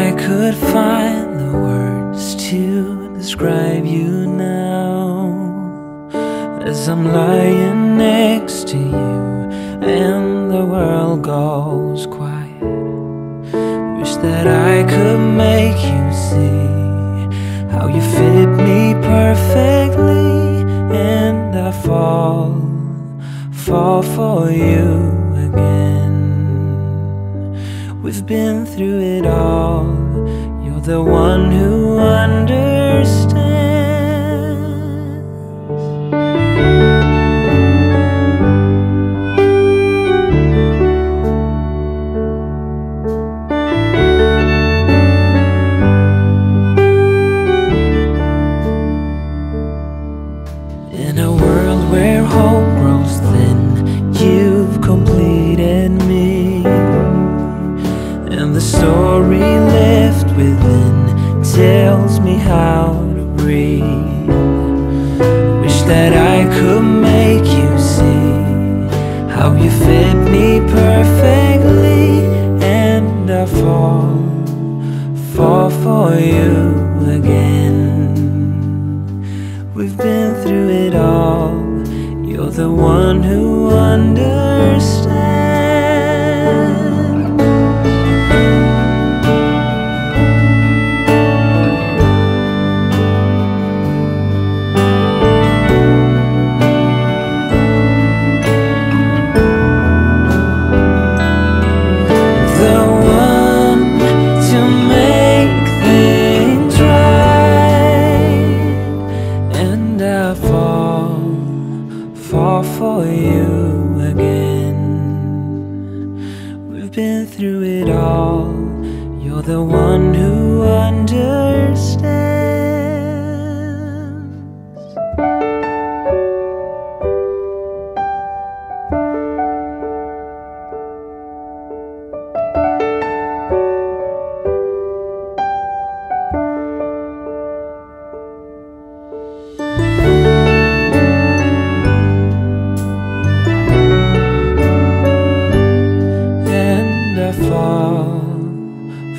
I could find the words to describe you now, as I'm lying next to you and the world goes quiet. Wish that I could make you see how you fit me perfectly, and I fall for you again. We've been through it all. You're the one who understands. In a world where hope grows thin, you've completed me, and the story left within tells me how to breathe. Wish that I could make you see how you fit me perfectly, and I fall for you again. We've been through it all. You're the one who understands. For you again. We've been through it all. You're the one who understands.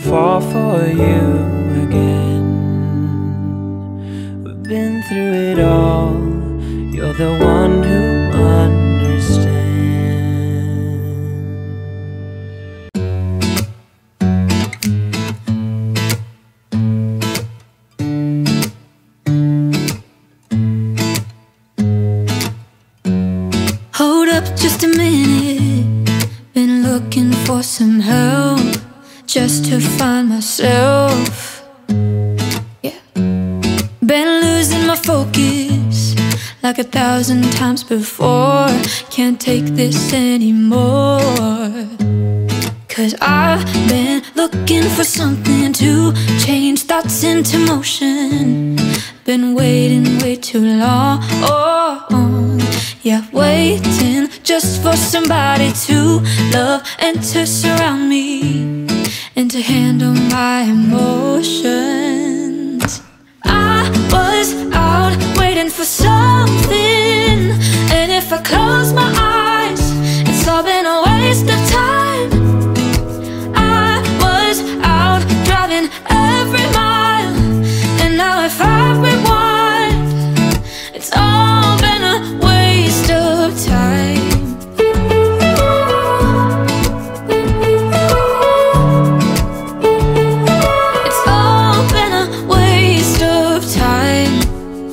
Fall for you again. We've been through it all. You're the one who understands. Hold up just a minute. Been looking for some help just to find myself. Yeah, been losing my focus like 1,000 times before. Can't take this anymore, 'cause I've been looking for something to change thoughts into motion. Been waiting way too long. Yeah, waiting just for somebody to love and to surround me and to handle my emotions. I was out waiting for something, and if I close my eyes, it's all been a waste of time. I was out driving every mile, and now if I rewind, it's all been a waste of time.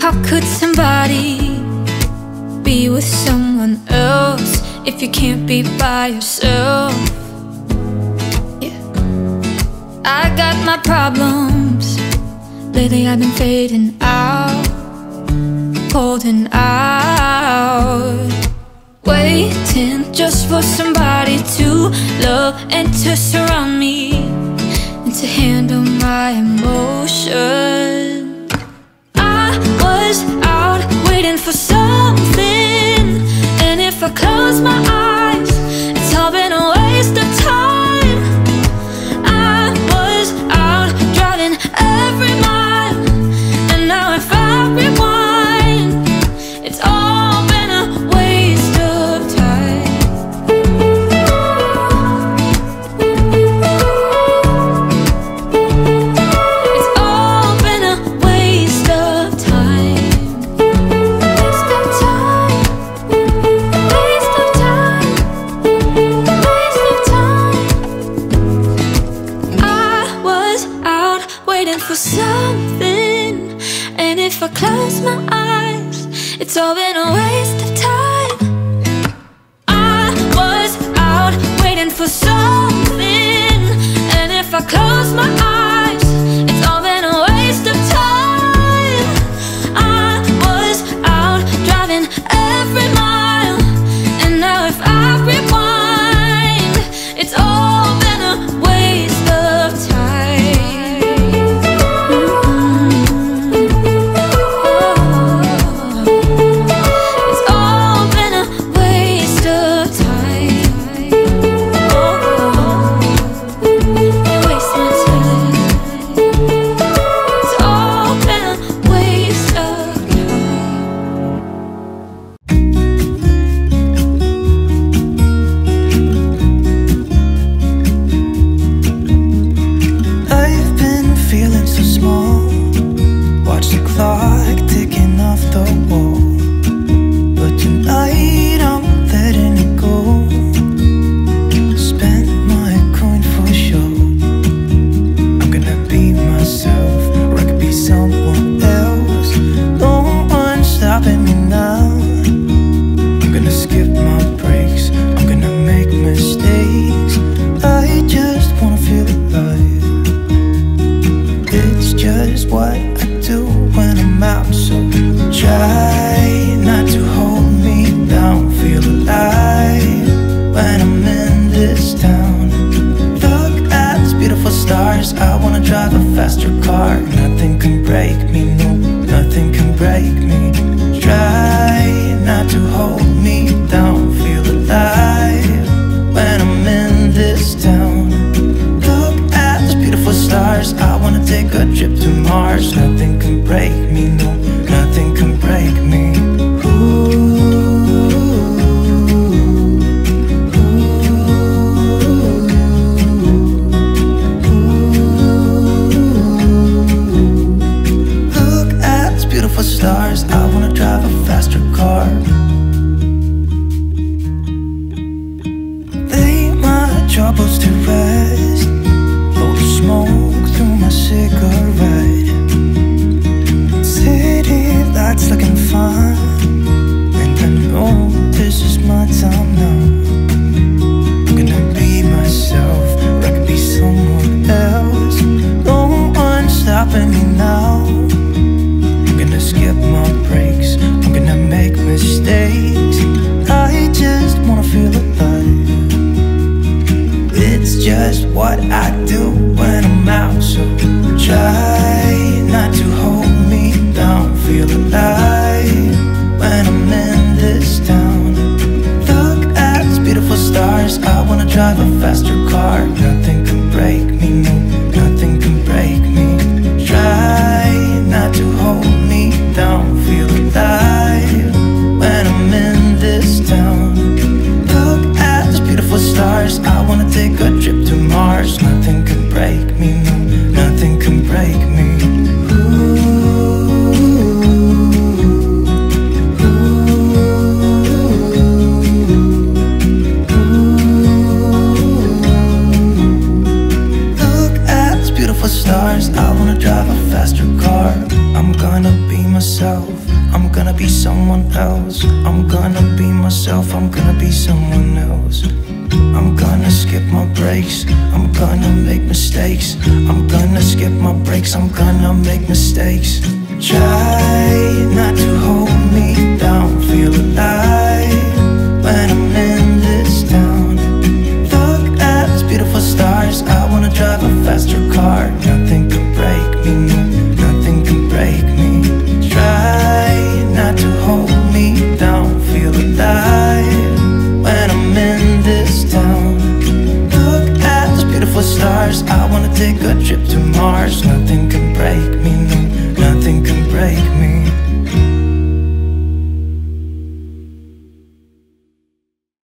How could somebody be with someone else if you can't be by yourself? Yeah, I got my problems. Lately I've been fading out, holding out, waiting just for somebody to love and to surround me and to handle my emotions. Was out waiting for something, and if I close my eyes, it's all been a waste of time. I was out driving every mile, and now if I rewind, it's all been a waste of time. waiting for something. And if I close my eyes, it's all been a waste of time. I was out waiting for something. And if I close my eyes, it's all been a waste of time. I was out driving every mile. And now if I rewind, it's all been a waste of time. It's all been a waste of time. You waste my time. It's all been a waste of I've been feeling so small. Watch the clock ticking off the wall. But tonight I'm letting it go. Spend my coin for sure. I'm gonna be myself, or I could be someone else. No one's stopping me now. I'm gonna skip my breaks, I'm gonna make mistakes. I just wanna feel alive. It's just what I do when I'm out. So try not to hold me down. Feel alive when I'm in this town. Look at these beautiful stars. I wanna drive a faster car. Nothing can break me, no, nothing can break me. Try not to hold me down. Feel alive when I'm in this town. Look at these beautiful stars. I wanna take a trip to Mars. Nothing can break me, no, nothing can break me. Look at these beautiful stars. I wanna drive a faster car. Lay my troubles to rest. Blow the smoke through my cigarette. City lights looking fun, and I know this is my time now. I'm gonna be myself, or I could be someone else. No one's stopping me now. I'm gonna skip my breaks, I'm gonna make mistakes. I just wanna feel alive. It's just what I do when I'm out. So try not to hold me down. Feel alive when I'm in this town. Look at these beautiful stars. I wanna drive a faster car. Nothing can break me, no, nothing can break me. Try not to hold me down. Feel alive when I'm in this town. Look at these beautiful stars. I wanna take a trip to Mars. Nothing can break me, no, nothing can break me. Look at these beautiful stars. I wanna drive a faster car. I'm gonna be myself, I'm gonna be someone else. I'm gonna be myself, I'm gonna be someone else. I'm gonna skip my breaks, I'm gonna make mistakes. I'm gonna skip my breaks, I'm gonna make mistakes. Try not to hold me down. Feel alive when I'm in this town. Look at these beautiful stars. I wanna drive a faster car. Nothing can break me, no, nothing can break me. Try not to hold me down. Feel alive when I'm in this town. Look at these beautiful stars. I wanna take a trip to Mars. Nothing can break me, no, nothing can break me.